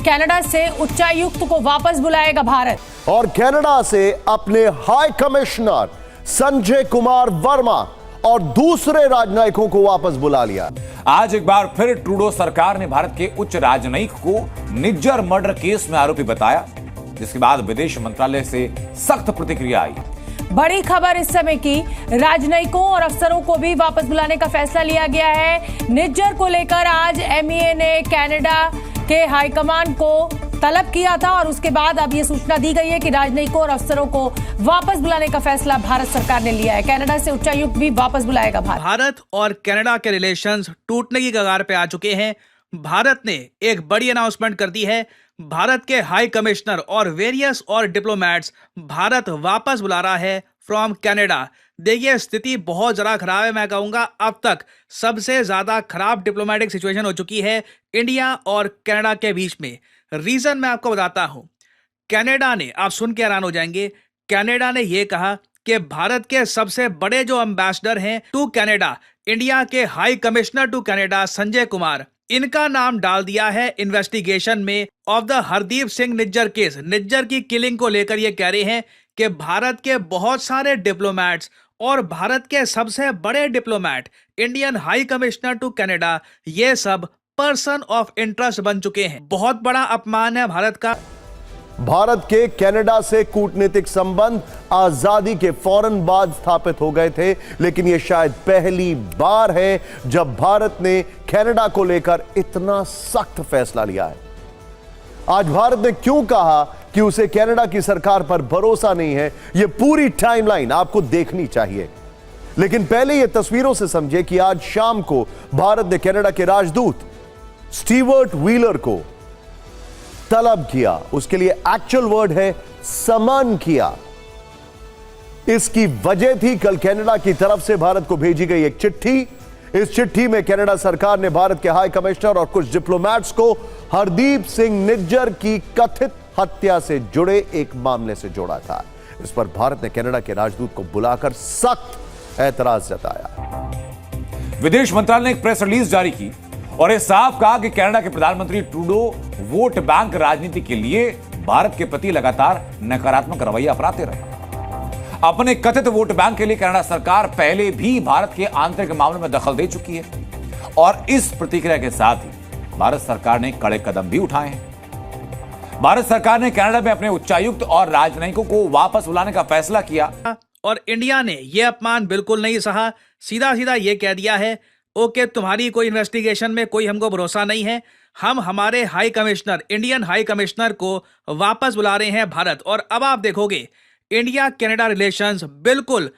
Canada से उच्चायुक्त को वापस बुलाएगा भारत। और कनाडा से अपने हाई कमिश्नर संजय कुमार वर्मा और दूसरे राजनयिकों को वापस बुला लिया। आज एक बार फिर ट्रूडो सरकार ने भारत के उच्च राजनयिक को निज्जर मर्डर केस में आरोपी बताया, जिसके बाद विदेश मंत्रालय से सख्त प्रतिक्रिया आई। बड़ी खबर इस समय की, राजनयिकों और अफसरों को भी वापस बुलाने का फैसला लिया गया है। निज्जर को लेकर आज MEA ने कनाडा के हाईकमान को तलब किया था और उसके बाद अब यह सूचना दी गई है कि राजनयिकों और अफसरों को वापस बुलाने का फैसला भारत सरकार ने लिया है। कनाडा से उच्चायुक्त भी वापस बुलाएगा भारत और कनाडा के रिलेशंस टूटने की कगार पे आ चुके हैं। भारत ने एक बड़ी अनाउंसमेंट कर दी है। भारत के हाई कमिश्नर और वेरियस और डिप्लोमेट्स भारत वापस बुला रहा है फ्रॉम कनाडा। देखिए, स्थिति बहुत जरा खराब है। मैं कहूंगा अब तक सबसे ज्यादा खराब डिप्लोमेटिक सिचुएशन हो चुकी है इंडिया और कनाडा के बीच में। रीजन मैं आपको बताता हूं। कनाडा ने, आप सुन के हैरान हो जाएंगे, कनाडा ने यह कहा कि भारत के सबसे बड़े जो एम्बेसडर हैं टू कनाडा, इंडिया के high commissioner to Canada Sanjay Kumar, इनका नाम डाल दिया है इन्वेस्टिगेशन में of the Hardeep Singh Nijjar case. Nijjar की किलिंग को लेकर ये कह रहे हैं कि भारत के बहुत सारे डिप्लोमेट्स और भारत के सबसे बड़े diplomat, Indian high commissioner to Canada, ये सब पर्सन ऑफ इंटरेस्ट बन चुके हैं। बहुत बड़ा अपमान है भारत का। भारत के कनाडा से कूटनीतिक संबंध आजादी के फौरन बाद स्थापित हो गए थे, लेकिन यह शायद पहली बार है जब भारत ने कनाडा को लेकर इतना सख्त फैसला लिया है। आज भारत ने क्यों कहा कि उसे कनाडा की सरकार पर भरोसा नहीं है, यह पूरी टाइमलाइन आपको देखनी चाहिए। लेकिन पहले यह तस्वीरों से समझे कि आज शाम को भारत ने कनाडा के राजदूत स्टीवर्ट व्हीलर को तलब किया। उसके लिए एक्चुअल वर्ड है समन किया। इसकी वजह थी कल कनाडा की तरफ से भारत को भेजी गई एक चिट्ठी। इस चिट्ठी में कनाडा सरकार ने भारत के हाई कमिश्नर और कुछ डिप्लोमेट्स को हरदीप सिंह निज्जर की कथित हत्या से जुड़े एक मामले से जोड़ा था। इस पर भारत ने कनाडा के राजदूत को बुलाकर सख्त ऐतराज जताया। विदेश मंत्रालय ने एक प्रेस रिलीज जारी की और यह साफ कहा कि कनाडा के प्रधानमंत्री ट्रूडो वोट बैंक राजनीति के लिए भारत के प्रति लगातार नकारात्मक रवैया अपनाते रहे। अपने कथित वोट बैंक के लिए कनाडा सरकार पहले भी भारत के आंतरिक मामलों में दखल दे चुकी है और इस प्रतिक्रिया के साथ ही भारत सरकार ने कड़े कदम भी उठाए हैं। भारत सरकार ने कनाडा में अपने उच्चायुक्त और राजनयिकों को वापस बुलाने का फैसला किया और इंडिया ने यह अपमान बिल्कुल नहीं सहा। सीधा सीधा यह कह दिया है, ओके, तुम्हारी कोई इन्वेस्टिगेशन में कोई हमको भरोसा नहीं है, हम हमारे high commissioner, Indian high commissioner को वापस बुला रहे हैं भारत। और अब आप देखोगे इंडिया कनाडा रिलेशंस बिल्कुल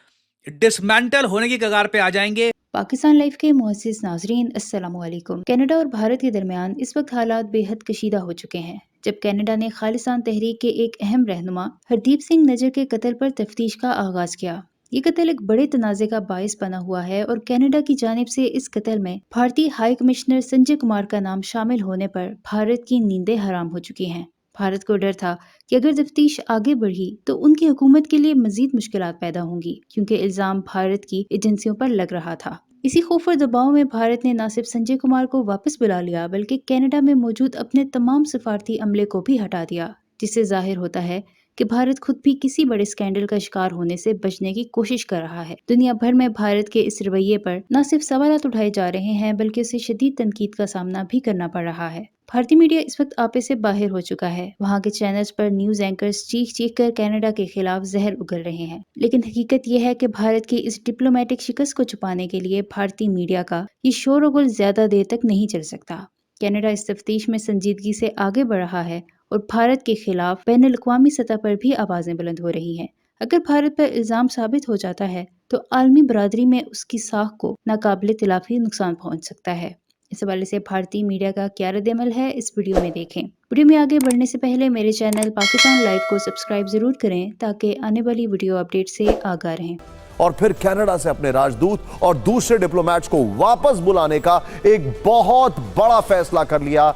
डिसमेंटल होने की कगार पे आ जाएंगे। पाकिस्तान लाइव के मुअज़्ज़िज़ नाज़रीन, अस्सलाम वालेकुम। कनाडा और भारत के दरमियान इस वक्त हालात बेहद कशीदा हो चुके हैं, जब कनाडा ने खालिस्तान तहरीक के एक अहम रहनुमा हरदीप सिंह निज्जर के कत्ल पर तफ्तीश का आगाज किया। ये कत्ल एक बड़े तनाज़े का बायस बना हुआ है और कनाडा की जानिब से इस कत्ल में भारतीय हाई कमिश्नर संजय कुमार का नाम शामिल होने पर भारत की नींदें हराम हो चुकी हैं। भारत को डर था कि अगर तफ्तीश आगे बढ़ी तो उनकी हुकूमत के लिए मजीद मुश्किलात पैदा होंगी, क्योंकि इल्जाम भारत की एजेंसियों पर लग रहा था। इसी खौफ और दबाव में भारत ने न सिर्फ संजय कुमार को वापस बुला लिया, बल्कि कनाडा में मौजूद अपने तमाम सफारती अमले को भी हटा दिया, जिससे जाहिर होता है कि भारत खुद भी किसी बड़े स्कैंडल का शिकार होने से बचने की कोशिश कर रहा है। दुनिया भर में भारत के इस रवैये पर न सिर्फ सवालात उठाए जा रहे हैं, बल्कि उसे शदीद तनकीद का सामना भी करना पड़ रहा है। भारतीय मीडिया इस वक्त आपे से बाहर हो चुका है। वहाँ के चैनल्स पर न्यूज एंकर्स चीख चीख कर कनाडा के खिलाफ जहर उगल रहे हैं। लेकिन हकीकत यह है कि भारत की इस डिप्लोमेटिक शिकस्त को छुपाने के लिए भारतीय मीडिया का ये शोरगुल ज्यादा देर तक नहीं चल सकता। कनाडा इस तफ्तीश में संजीदगी से आगे बढ़ रहा है और भारत के खिलाफ बैनुल अक़वामी सतह पर भी आवाजें बुलंद हो रही हैं। अगर भारत पर इल्जाम साबित हो जाता है तो आलमी बरादरी में उसकी साख को नाकाबिले तिलाफी नुकसान पहुंच सकता है। इस हवाले से भारतीय मीडिया का क्या रद्द-ए-अमल है, इस वीडियो में देखें। वीडियो में आगे बढ़ने से पहले मेरे चैनल पाकिस्तान लाइव को सब्सक्राइब जरूर करें ताकि आने वाली वीडियो अपडेट से आगाह रहें। और फिर कनाडा से अपने राजदूत और दूसरे डिप्लोमेट्स को वापस बुलाने का एक बहुत बड़ा फैसला कर लिया,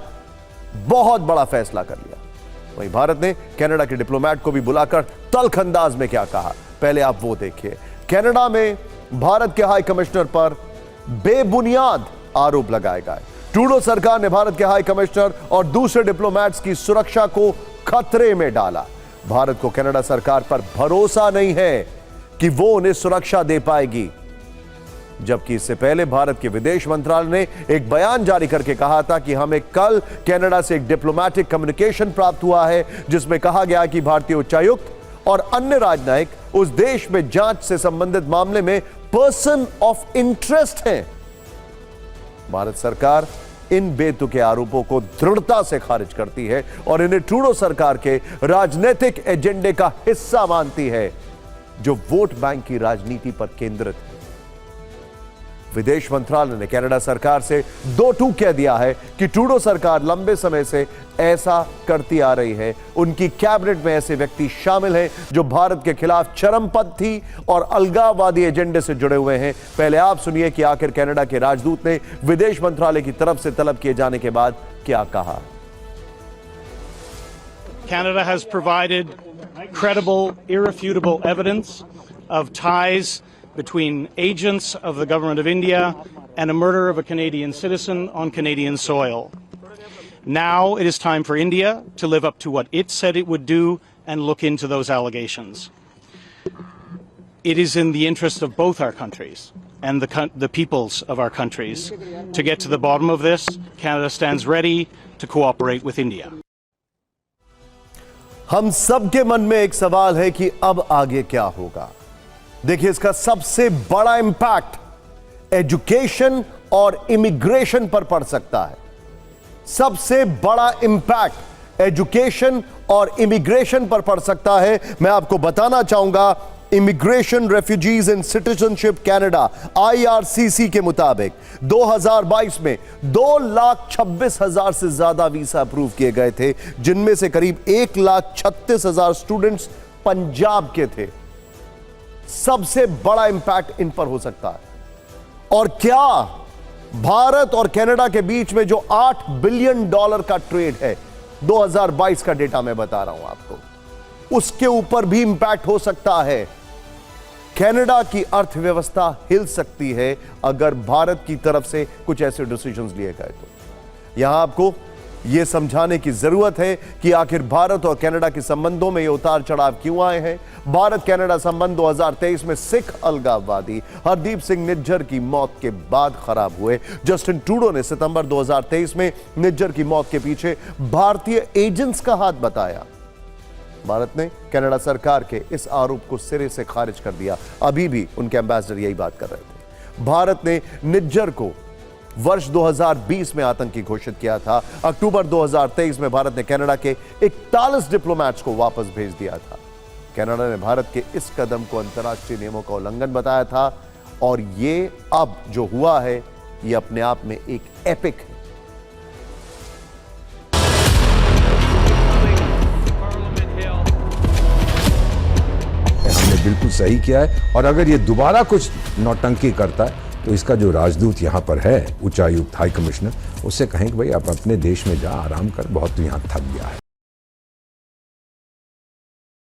बहुत बड़ा फैसला कर लिया। वहीं भारत ने कनाडा के डिप्लोमेट को भी बुलाकर तल्ख अंदाज में क्या कहा, पहले आप वो देखिए। कनाडा में भारत के हाई कमिश्नर पर बेबुनियाद आरोप लगाए गए। ट्रूडो सरकार ने भारत के हाई कमिश्नर और दूसरे डिप्लोमेट्स की सुरक्षा को खतरे में डाला। भारत को कनाडा सरकार पर भरोसा नहीं है कि वो उन्हें सुरक्षा दे पाएगी, जबकि इससे पहले भारत के विदेश मंत्रालय ने एक बयान जारी करके कहा था कि हमें कल कनाडा से एक डिप्लोमेटिक कम्युनिकेशन प्राप्त हुआ है, जिसमें कहा गया कि भारतीय उच्चायुक्त और अन्य राजनयिक उस देश में जांच से संबंधित मामले में पर्सन ऑफ इंटरेस्ट हैं। भारत सरकार इन बेतुके आरोपों को दृढ़ता से खारिज करती है और इन्हें ट्रूडो सरकार के राजनीतिक एजेंडे का हिस्सा मानती है, जो वोट बैंक की राजनीति पर केंद्रित है। विदेश मंत्रालय ने कनाडा सरकार से दो टूक कह दिया है कि ट्रूडो सरकार लंबे समय से ऐसा करती आ रही है। उनकी कैबिनेट में ऐसे व्यक्ति शामिल हैं जो भारत के खिलाफ चरमपंथी और अलगाववादी एजेंडे से जुड़े हुए हैं। पहले आप सुनिए कि आखिर कनाडा के राजदूत ने विदेश मंत्रालय की तरफ से तलब किए जाने के बाद क्या कहा। Canada has provided credible, irrefutable evidence of ties between agents of the government of India and a murder of a Canadian citizen on Canadian soil. Now it is time for India to live up to what it said it would do and look into those allegations. It is in the interest of both our countries and the peoples of our countries to get to the bottom of this. Canada stands ready to cooperate with India. हम सबके मन में एक सवाल है कि अब आगे क्या होगा। देखिए, इसका सबसे बड़ा इंपैक्ट एजुकेशन और इमिग्रेशन पर पड़ सकता है। सबसे बड़ा इंपैक्ट एजुकेशन और इमिग्रेशन पर पड़ सकता है। मैं आपको बताना चाहूंगा, immigration, refugees and citizenship Canada IRCC के मुताबिक 2022 में 2,26,000 से ज्यादा वीसा अप्रूव किए गए थे, जिनमें से करीब 1,36,000 स्टूडेंट्स पंजाब के थे। सबसे बड़ा इंपैक्ट इन पर हो सकता है। और क्या भारत और कनाडा के बीच में जो $8 बिलियन का ट्रेड है, 2022 का डेटा मैं बता रहा हूं आपको, उसके ऊपर भी इंपैक्ट हो सकता है। कनाडा की अर्थव्यवस्था हिल सकती है अगर भारत की तरफ से कुछ ऐसे डिसीजंस लिए गए तो। यहां आपको यह समझाने की जरूरत है कि आखिर भारत और कनाडा के संबंधों में ये उतार चढ़ाव क्यों आए हैं। भारत कनाडा संबंध 2023 में सिख अलगाववादी हरदीप सिंह निज्जर की मौत के बाद खराब हुए। जस्टिन ट्रूडो ने सितंबर 2023 में निज्जर की मौत के पीछे भारतीय एजेंट्स का हाथ बताया। भारत ने कनाडा सरकार के इस आरोप को सिरे से खारिज कर दिया। अभी भी उनके एम्बेसडर यही बात कर रहे थे। भारत ने निज्जर को वर्ष 2020 में आतंकी घोषित किया था। अक्टूबर 2023 में भारत ने कनाडा के 41 डिप्लोमेट्स को वापस भेज दिया था। कनाडा ने भारत के इस कदम को अंतर्राष्ट्रीय नियमों का उल्लंघन बताया था और ये अब जो हुआ है, ये अपने आप में एक एपिक है। हमने बिल्कुल सही किया है और अगर ये दोबारा कुछ नौटंकी करता है तो इसका जो राजदूत यहाँ पर है, उच्चायुक्त, हाई कमिश्नर, उससे कहें कि भाई आप अपने देश में जा, आराम कर, बहुत यहां थक गया है।